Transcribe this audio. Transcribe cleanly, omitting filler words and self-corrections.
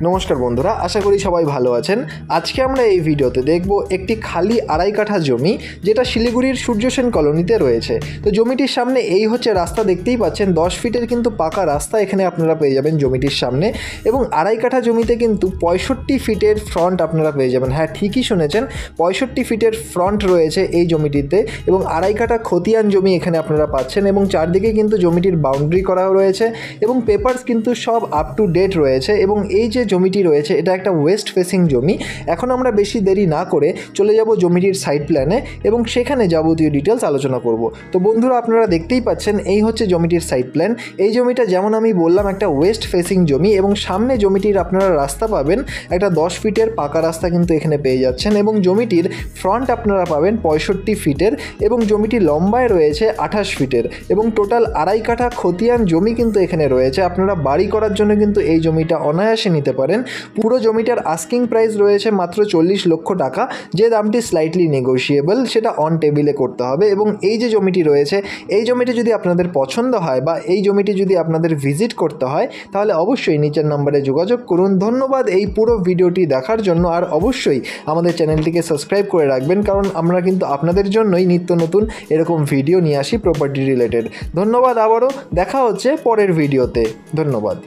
নমস্কার বন্ধুরা, আশা করি সবাই ভালো আছেন। আজকে আমরা এই ভিডিওতে দেখব একটি খালি 2.5 কাঠা জমি, যেটা শিলিগুড়ির সূর্য সেন কলোনিতে রয়েছে। তো জমিটির সামনে এই হচ্ছে রাস্তা, দেখতেই পাচ্ছেন 10 ফিটের কিন্তু পাকা রাস্তা এখানে আপনারা পেয়ে যাবেন জমিটির সামনে। এবং 2.5 কাঠা জমিতে কিন্তু 65 ফিটের ফ্রন্ট আপনারা পেয়ে যাবেন। হ্যাঁ, ঠিকই শুনেছেন, 65 ফিটের ফ্রন্ট রয়েছে এই জমিটিতে। এবং 2.5 কাঠা খতিয়ান জমি এখানে আপনারা পাচ্ছেন। এবং চারদিকে কিন্তু জমিটির বাউন্ডারি করাও রয়েছে এবং পেপারস কিন্তু সব আপ টু ডেট রয়েছে। এবং এই যে জমিটি রয়েছে এটা একটা ওয়েস্ট ফেসিং জমি। এখন আমরা বেশি দেরি না করে চলে যাব জমিটির সাইড প্ল্যানে এবং সেখানে যাবতীয় ডিটেলস আলোচনা করব। তো বন্ধুরা, আপনারা দেখতেই পাচ্ছেন এই হচ্ছে জমিটির সাইড প্ল্যান। এই জমিটা যেমন আমি বললাম একটা ওয়েস্ট ফেসিং জমি, এবং সামনে জমিটির আপনারা রাস্তা পাবেন, একটা 10 ফিটের পাকা রাস্তা কিন্তু এখানে পেয়ে যাচ্ছেন। এবং জমিটির ফ্রন্ট আপনারা পাবেন 65 ফিটের এবং জমিটি লম্বায় রয়েছে 28 ফিটের এবং টোটাল 2.5 কাঠা খতিয়ান জমি কিন্তু এখানে রয়েছে। আপনারা বাড়ি করার জন্য কিন্তু এই জমিটা অনায়াসে নিতে পারেন। পুরো জমিটার আস্কিং প্রাইস রয়েছে মাত্র 40 লক্ষ টাকা, যে দামটি স্লাইটলি নেগোশিয়েবল, সেটা অন টেবিলে করতে হবে। এবং এই যে জমিটি রয়েছে, এই জমিটি যদি আপনাদের পছন্দ হয় বা এই জমিটি যদি আপনাদের ভিজিট করতে হয়, তাহলে অবশ্যই নিচের নম্বরে যোগাযোগ করুন। ধন্যবাদ এই পুরো ভিডিওটি দেখার জন্য। আর অবশ্যই আমাদের চ্যানেলটিকে সাবস্ক্রাইব করে রাখবেন, কারণ আমরা কিন্তু আপনাদের জন্যই নিত্য নতুন এরকম ভিডিও নিয়ে আসি প্রপার্টি রিলেটেড। ধন্যবাদ, আবারও দেখা হচ্ছে পরের ভিডিওতে। ধন্যবাদ।